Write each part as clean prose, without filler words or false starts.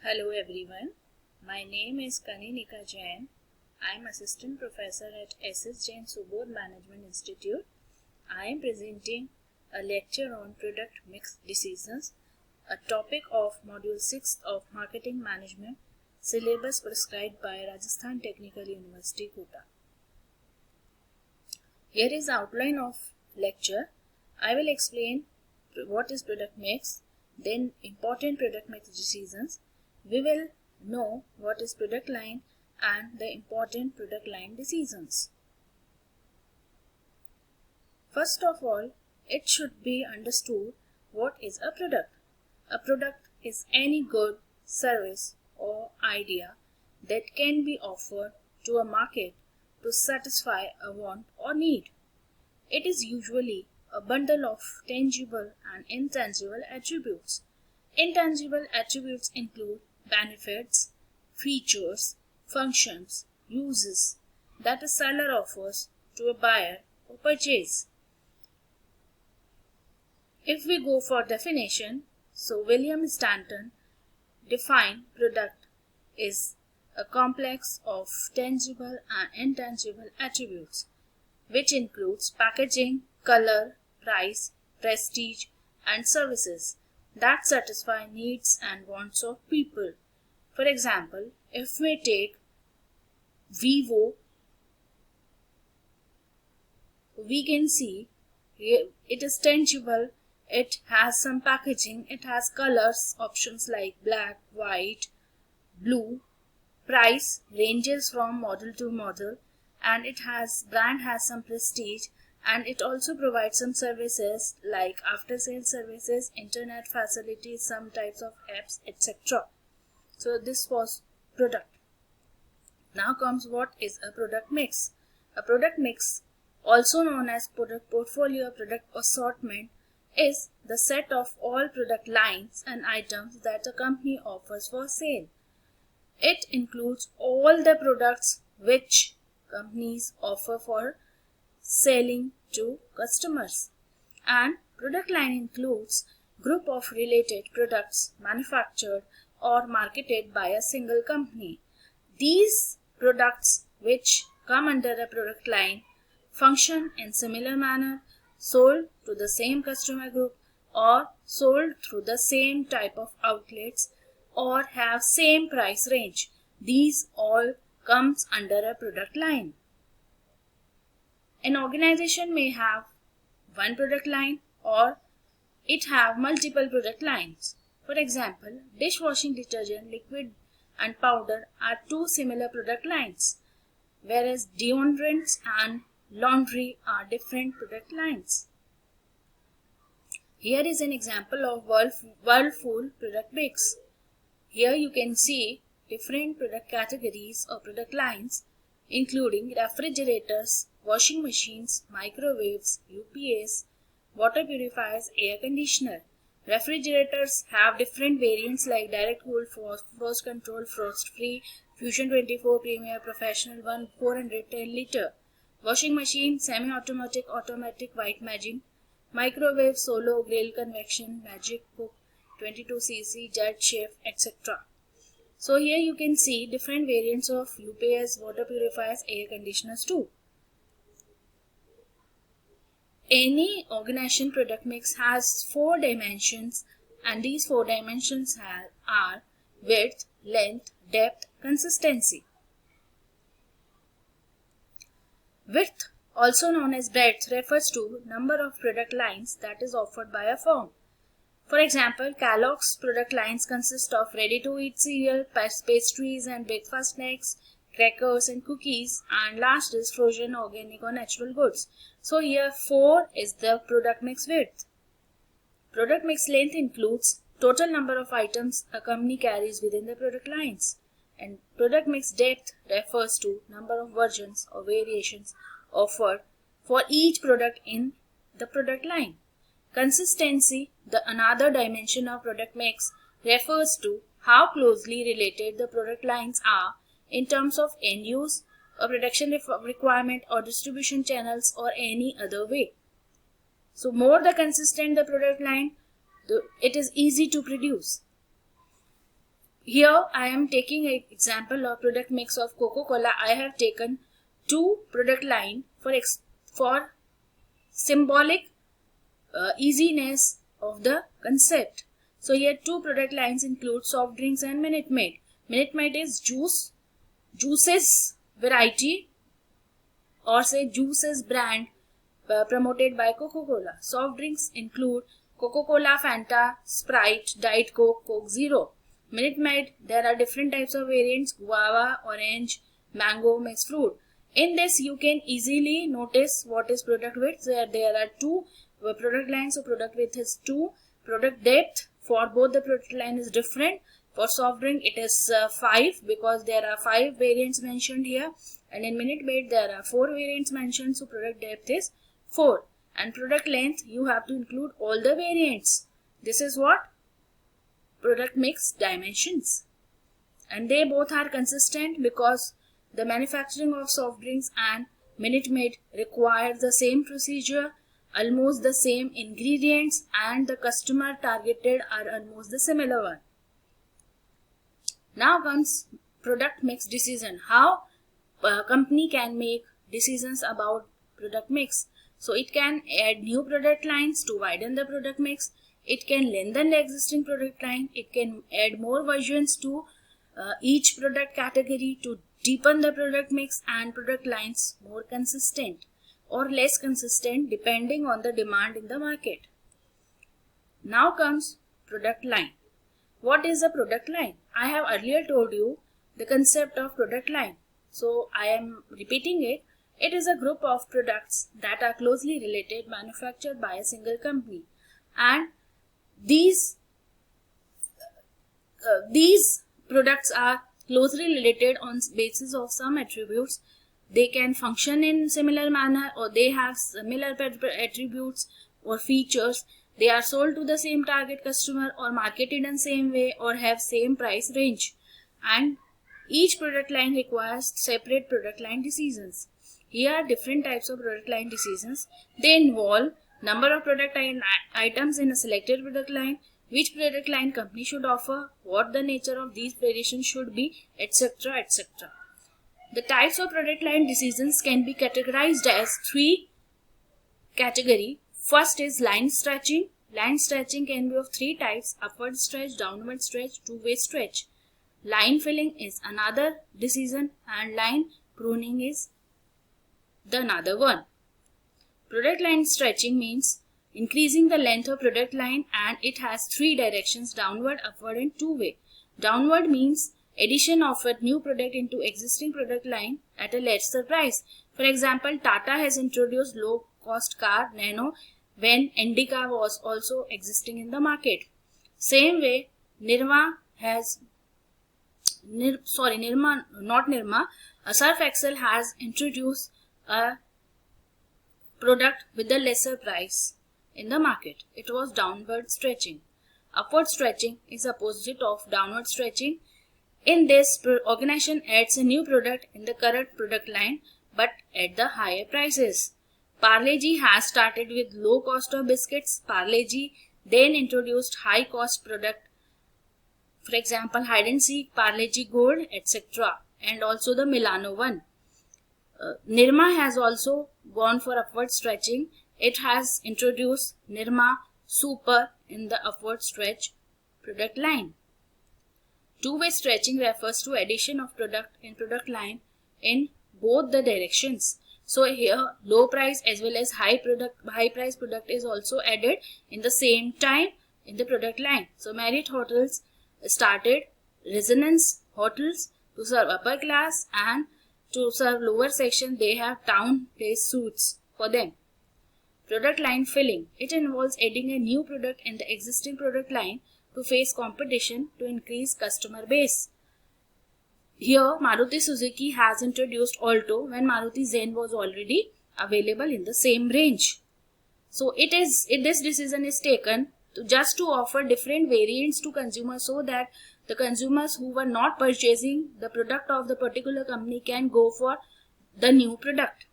Hello everyone, my name is Kaninika Jain. I am Assistant Professor at SS Jain Subodh Management Institute. I am presenting a lecture on product mix decisions, a topic of Module 6 of Marketing Management, syllabus prescribed by Rajasthan Technical University, Kota. Here is outline of lecture. I will explain what is product mix, then important product mix decisions. We will know what is product line and the important product line decisions. First of all, it should be understood what is a product. A product is any good, service or idea that can be offered to a market to satisfy a want or need. It is usually a bundle of tangible and intangible attributes. Intangible attributes include benefits, features, functions, uses that a seller offers to a buyer or purchase. If we go for definition, so William Stanton defined product is a complex of tangible and intangible attributes, which includes packaging, color, price, prestige, and services that satisfy needs and wants of people. For example, if we take Vivo, we can see it is tangible, it has some packaging, it has colors options like black, white, blue, price ranges from model to model, and brand has some prestige, and it also provides some services like after sales services, internet facilities, some types of apps, etc. So this was product. Now comes what is a product mix. A product mix, also known as product portfolio, product assortment, is the set of all product lines and items that a company offers for sale. It includes all the products which companies offer for selling to customers. And product line includes group of related products manufactured or marketed by a single company. These products which come under a product line function in similar manner, sold to the same customer group or sold through the same type of outlets or have same price range. These all comes under a product line. An organization may have one product line or it have multiple product lines. For example, dishwashing detergent, liquid and powder are two similar product lines, whereas deodorants and laundry are different product lines. Here is an example of Whirlpool product mix. Here you can see different product categories or product lines including refrigerators, washing machines, microwaves, UPS, water purifiers, air conditioner. Refrigerators have different variants like direct cool, frost control, frost free, Fusion 24, Premier, Professional 1, 410 liter. Washing machine, semi-automatic, automatic, white magic. Microwave, solo, grill, convection, magic cook, 22cc, jet chef, etc. So here you can see different variants of UPS, water purifiers, air conditioners too. Any organization product mix has 4 dimensions, and these 4 dimensions are width, length, depth, consistency. Width, also known as breadth, refers to number of product lines that is offered by a firm. For example, Kellogg's product lines consist of ready-to-eat cereal, pastries and breakfast snacks, crackers and cookies, and last is frozen organic or natural goods. So here 4 is the product mix width. Product mix length includes total number of items a company carries within the product lines, and product mix depth refers to number of versions or variations offered for each product in the product line. Consistency, the another dimension of product mix, refers to how closely related the product lines are in terms of end use, a production requirement or distribution channels or any other way. So more the consistent the product line, it is easy to produce. Here I am taking an example of product mix of Coca-Cola. I have taken two product line for symbolic easiness of the concept. So here two product lines include soft drinks and Minute Maid. Minute Maid is juices variety, or say juices brand promoted by Coca-Cola. Soft drinks include Coca-Cola, Fanta, Sprite, Diet Coke, Coke Zero. Minute Maid, there are different types of variants: guava, orange, mango, mixed fruit. In this, you can easily notice what is product width. There are two product lines, so product width is 2. Product depth for both the product line is different. For soft drink, it is 5, because there are 5 variants mentioned here, and in Minute Maid there are 4 variants mentioned, so product depth is 4. And product length, you have to include all the variants. This is what product mix dimensions, and they both are consistent because the manufacturing of soft drinks and Minute Maid requires the same procedure, almost the same ingredients, and the customer targeted are almost the similar one. Now comes product mix decision. How a company can make decisions about product mix. So it can add new product lines to widen the product mix. It can lengthen the existing product line. It can add more versions to each product category to deepen the product mix and product lines more consistent or less consistent depending on the demand in the market. Now comes product line. What is a product line? I have earlier told you the concept of product line. So I am repeating it. It is a group of products that are closely related, manufactured by a single company, and these products are closely related on basis of some attributes. They can function in similar manner, or they have similar attributes or features. They are sold to the same target customer, or marketed in same way, or have same price range. And each product line requires separate product line decisions. Here are different types of product line decisions. They involve number of product items in a selected product line, which product line company should offer, what the nature of these variations should be, etc. etc. The types of product line decisions can be categorized as 3 categories. First is line stretching. Line stretching can be of 3 types: upward stretch, downward stretch, two-way stretch. Line filling is another decision, and line pruning is the another one. Product line stretching means increasing the length of product line, and it has 3 directions: downward, upward, and two-way. Downward means addition of a new product into existing product line at a lesser price. For example, Tata has introduced low cost car Nano when Indica was also existing in the market. Same way, Surf Excel has introduced a product with a lesser price in the market. It was downward stretching. Upward stretching is opposite of downward stretching. In this, organization adds a new product in the current product line but at the higher prices. Parle-G has started with low cost of biscuits. Parle-G then introduced high cost product, for example hide and seek, Parle-G Gold, etc. and also the Milano one. Nirma has also gone for upward stretching. It has introduced Nirma Super in the upward stretch product line. Two-way stretching refers to addition of product in product line in both the directions. So here low price as well as high price product is also added in the same time in the product line. So Marriott Hotels started Resonance Hotels to serve upper class, and to serve lower section they have town place suites for them. Product line filling. It involves adding a new product in the existing product line to face competition to increase customer base. Here Maruti Suzuki has introduced Alto when Maruti Zen was already available in the same range. So this decision is taken to offer different variants to consumers, so that the consumers who were not purchasing the product of the particular company can go for the new product.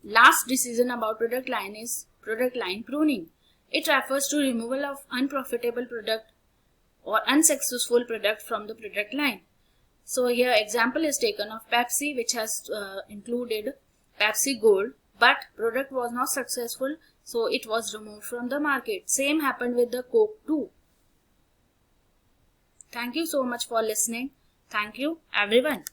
Last decision about product line is product line pruning. It refers to removal of unprofitable product or unsuccessful product from the product line. So here example is taken of Pepsi, which has included Pepsi Gold, but product was not successful, so it was removed from the market. Same happened with the Coke too. Thank you so much for listening. Thank you everyone.